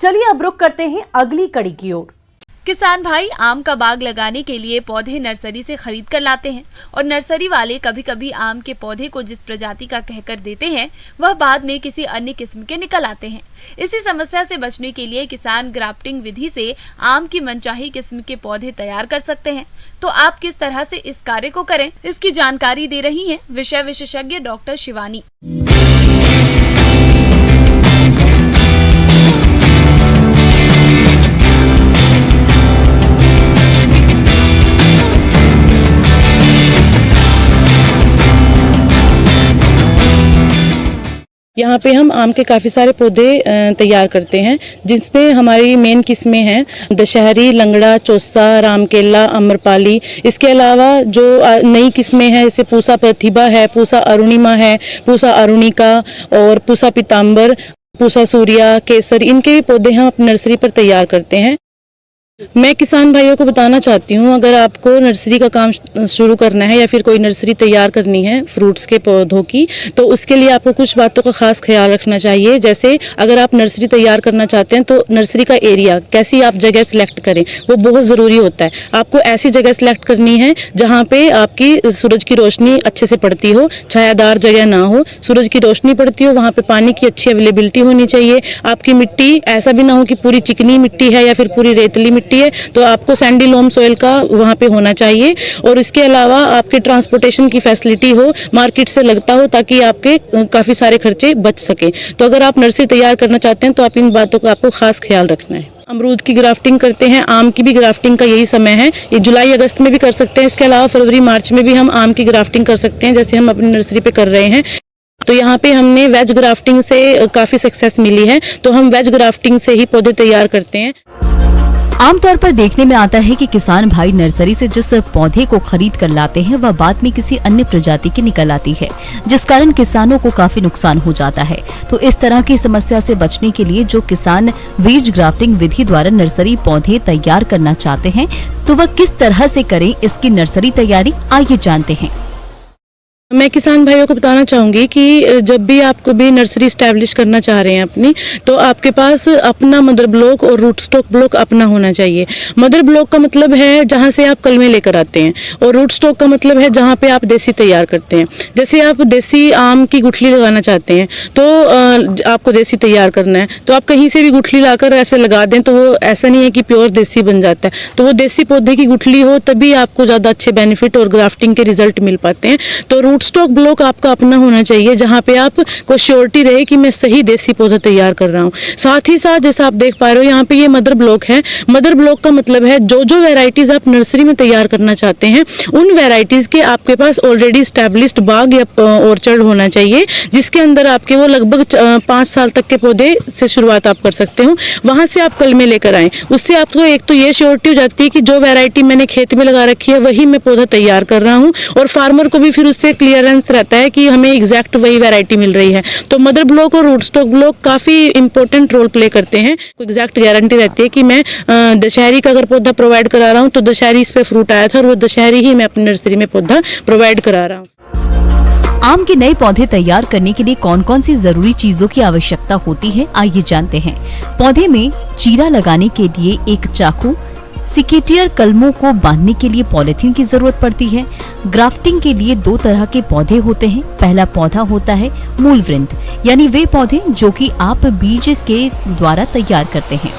चलिए अब रुक करते हैं अगली कड़ी की ओर। किसान भाई आम का बाग लगाने के लिए पौधे नर्सरी से खरीद कर लाते हैं और नर्सरी वाले कभी कभी आम के पौधे को जिस प्रजाति का कहकर देते हैं वह बाद में किसी अन्य किस्म के निकल आते हैं। इसी समस्या से बचने के लिए किसान ग्राफ्टिंग विधि से आम की मनचाही किस्म के पौधे तैयार कर सकते हैं। तो आप किस तरह से इस कार्य को करें, इसकी जानकारी दे रही है विषय विशेषज्ञ डॉक्टर शिवानी। यहाँ पे हम आम के काफ़ी सारे पौधे तैयार करते हैं, जिसमें हमारी मेन किस्में हैं दशहरी, लंगड़ा, चौसा, रामकेला, अम्रपाली। इसके अलावा जो नई किस्में हैं जैसे पूसा प्रतिभा है, पूसा अरुणिमा है, पूसा अरुणिका और पूसा पीताम्बर, पूसा सूर्या, केसर, इनके भी पौधे हम अपनी नर्सरी पर तैयार करते हैं। मैं किसान भाइयों को बताना चाहती हूँ, अगर आपको नर्सरी का काम शुरू करना है या फिर कोई नर्सरी तैयार करनी है फ्रूट्स के पौधों की, तो उसके लिए आपको कुछ बातों का खास ख्याल रखना चाहिए। जैसे अगर आप नर्सरी तैयार करना चाहते हैं तो नर्सरी का एरिया, कैसी आप जगह सिलेक्ट करें, वो बहुत ज़रूरी होता है। आपको ऐसी जगह सिलेक्ट करनी है जहाँ पे आपकी सूरज की रोशनी अच्छे से पड़ती हो, छायादार जगह ना हो, सूरज की रोशनी पड़ती हो, वहाँ पे पानी की अच्छी अवेलेबिलिटी होनी चाहिए। आपकी मिट्टी ऐसा भी ना हो कि पूरी चिकनी मिट्टी है या फिर पूरी रेतली मिट्टी है, तो आपको सैंडी लोम सॉइल का वहाँ पे होना चाहिए। और इसके अलावा आपके ट्रांसपोर्टेशन की फैसिलिटी हो, मार्केट से लगता हो, ताकि आपके काफ़ी सारे खर्चे बच सके। तो अगर आप नर्सरी तैयार करना चाहते हैं तो आप इन बातों का आपको खास ख्याल रखना है। अमरूद की ग्राफ्टिंग करते हैं, आम की भी ग्राफ्टिंग का यही समय है, ये जुलाई अगस्त में भी कर सकते हैं। इसके अलावा फरवरी मार्च में भी हम आम की ग्राफ्टिंग कर सकते हैं, जैसे हम अपनी नर्सरी पे कर रहे हैं। तो यहाँ पे हमने वेज ग्राफ्टिंग से काफ़ी सक्सेस मिली है, तो हम वेज ग्राफ्टिंग से ही पौधे तैयार करते हैं। आमतौर पर देखने में आता है कि किसान भाई नर्सरी से जिस पौधे को खरीद कर लाते हैं वह बाद में किसी अन्य प्रजाति की निकल आती है, जिस कारण किसानों को काफी नुकसान हो जाता है। तो इस तरह की समस्या से बचने के लिए जो किसान बीज ग्राफ्टिंग विधि द्वारा नर्सरी पौधे तैयार करना चाहते हैं तो वह किस तरह से करें, इसकी नर्सरी तैयारी आइए जानते हैं। मैं किसान भाइयों को बताना चाहूँगी कि जब भी आप कोई भी नर्सरी स्टैब्लिश करना चाह रहे हैं अपनी, तो आपके पास अपना मदर ब्लॉक और रूट स्टॉक ब्लॉक अपना होना चाहिए। मदर ब्लॉक का मतलब है जहाँ से आप कलमे लेकर आते हैं, और रूट स्टॉक का मतलब है जहाँ पे आप देसी तैयार करते हैं। जैसे आप देसी आम की गुठली लगाना चाहते हैं तो आपको देसी तैयार करना है, तो आप कहीं से भी गुठली लाकर ऐसे लगा दें तो वो ऐसा नहीं है कि प्योर देसी बन जाता है। तो वो देसी पौधे की गुठली हो तभी आपको ज़्यादा अच्छे बेनिफिट और ग्राफ्टिंग के रिजल्ट मिल पाते हैं। तो रूट स्टॉक ब्लॉक आपका अपना होना चाहिए, जहाँ पे आपको श्योरिटी रहे कि मैं सही देसी पौधा तैयार कर रहा हूँ। साथ ही साथ जैसा आप देख पा रहे हो यहाँ पे ये मदर ब्लॉक है। मदर ब्लॉक का मतलब है जो जो वेराइटीज आप नर्सरी में तैयार करना चाहते हैं उन वेराइटीज के आपके पास ऑलरेडी स्टैब्लिश्ड बाग या ऑर्चर्ड होना चाहिए, जिसके अंदर आपके वो लगभग 5 साल तक के पौधे से शुरुआत आप कर सकते हो। वहां से आप कलमे लेकर आए, उससे आपको एक तो ये श्योरिटी हो जाती है कि जो वेराइटी मैंने खेत में लगा रखी है वही मैं पौधा तैयार कर रहा हूँ, और फार्मर को भी फिर उससे क्लियरेंस रहता है कि हमें एग्जैक्ट वही वैरायटी मिल रही है। तो मदर ब्लॉक और रूट स्टॉक ब्लॉक काफी इंपॉर्टेंट रोल प्ले करते हैं। एग्जैक्ट गारंटी रहती है कि मैं दशहरी का अगर पौधा प्रोवाइड करा रहा हूँ तो दशहरी इस पे फ्रूट आया था और वो दशहरी ही मैं अपनी नर्सरी में पौधा प्रोवाइड करा रहा हूँ। आम के नए पौधे तैयार करने के लिए कौन कौन सी जरूरी चीजों की आवश्यकता होती है, आइए जानते हैं। पौधे में चीरा लगाने के लिए एक चाकू, सिकेटियर कलमों को बांधने के लिए पॉलिथीन की जरूरत पड़ती है। ग्राफ्टिंग के लिए 2 तरह के पौधे होते हैं। पहला पौधा होता है मूल वृंत, यानी वे पौधे जो कि आप बीज के द्वारा तैयार करते हैं।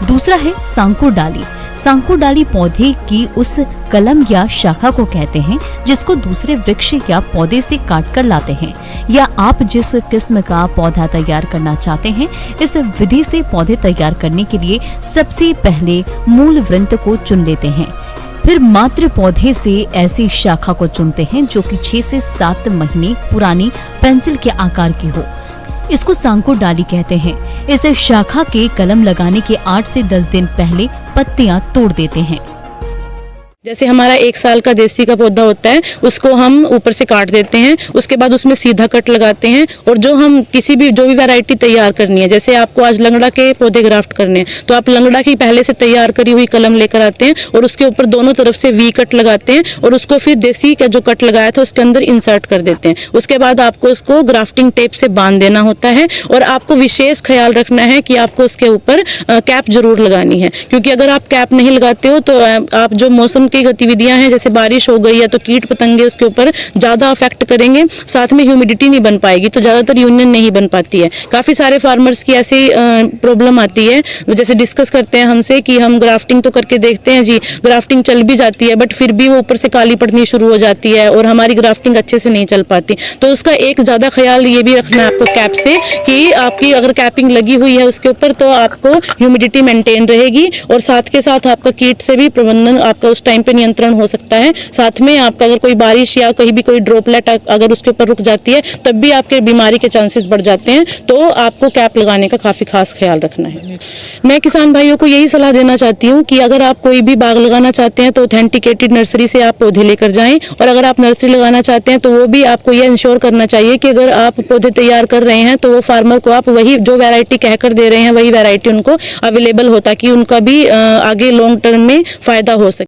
दूसरा है सांकुर डाली। सांकुर डाली पौधे की उस कलम या शाखा को कहते हैं जिसको दूसरे वृक्ष या पौधे से काट कर लाते हैं, या आप जिस किस्म का पौधा तैयार करना चाहते हैं। इस विधि से पौधे तैयार करने के लिए सबसे पहले मूल वृंत को चुन लेते हैं, फिर मात्र पौधे से ऐसी शाखा को चुनते हैं जो कि 6 से 7 महीने पुरानी पेंसिल के आकार की हो। इसको सांकुर डाली कहते हैं। इस शाखा के कलम लगाने के 8 से 10 दिन पहले पत्तियां तोड़ देते हैं। जैसे हमारा 1 साल का देसी का पौधा होता है, उसको हम ऊपर से काट देते हैं, उसके बाद उसमें सीधा कट लगाते हैं। और जो हम जो भी वैरायटी तैयार करनी है, जैसे आपको आज लंगड़ा के पौधे ग्राफ्ट करने हैं, तो आप लंगड़ा की पहले से तैयार करी हुई कलम लेकर आते हैं और उसके ऊपर दोनों तरफ से वी कट लगाते हैं और उसको फिर देसी का जो कट लगाया था उसके अंदर इंसर्ट कर देते हैं। उसके बाद आपको उसको ग्राफ्टिंग टेप से बांध देना होता है और आपको विशेष ख्याल रखना है कि आपको उसके ऊपर कैप जरूर लगानी है, क्योंकि अगर आप कैप नहीं लगाते हो तो आप जो मौसम की गतिविधियां हैं, जैसे बारिश हो गई है तो कीट पतंगे उसके ऊपर ज्यादा अफेक्ट करेंगे, साथ में ह्यूमिडिटी नहीं बन पाएगी, तो ज्यादातर यूनियन नहीं बन पाती है। काफी सारे फार्मर्स की ऐसी प्रॉब्लम आती है, जैसे डिस्कस करते हैं हमसे कि हम ग्राफ्टिंग तो करके देखते हैं जी, ग्राफ्टिंग चल भी जाती है बट फिर भी वो ऊपर से काली पड़नी शुरू हो जाती है और हमारी ग्राफ्टिंग अच्छे से नहीं चल पाती। तो उसका एक ज्यादा ख्याल ये भी रखना है आपको कैप से कि आपकी अगर कैपिंग लगी हुई है उसके ऊपर तो आपको ह्यूमिडिटी मेंटेन रहेगी और साथ के साथ आपका कीट से भी प्रबंधन आपका उस टाइम पे नियंत्रण हो सकता है। साथ में आपका अगर कोई बारिश या कहीं भी कोई ड्रॉपलेट अगर उसके ऊपर रुक जाती है तब भी आपके बीमारी के चांसेस बढ़ जाते हैं, तो आपको कैप लगाने का काफी खास ख्याल रखना है। मैं किसान भाइयों को यही सलाह देना चाहती हूँ कि अगर आप कोई भी बाग लगाना चाहते हैं तो ऑथेंटिकेटेड नर्सरी से आप पौधे लेकर जाएं, और अगर आप नर्सरी लगाना चाहते हैं तो वो भी आपको ये इंश्योर करना चाहिए कि अगर आप पौधे तैयार कर रहे हैं तो वो फार्मर को आप वही जो वैरायटी कहकर दे रहे हैं वही वैरायटी उनको अवेलेबल हो, ताकि उनका भी आगे लॉन्ग टर्म में फायदा हो सके।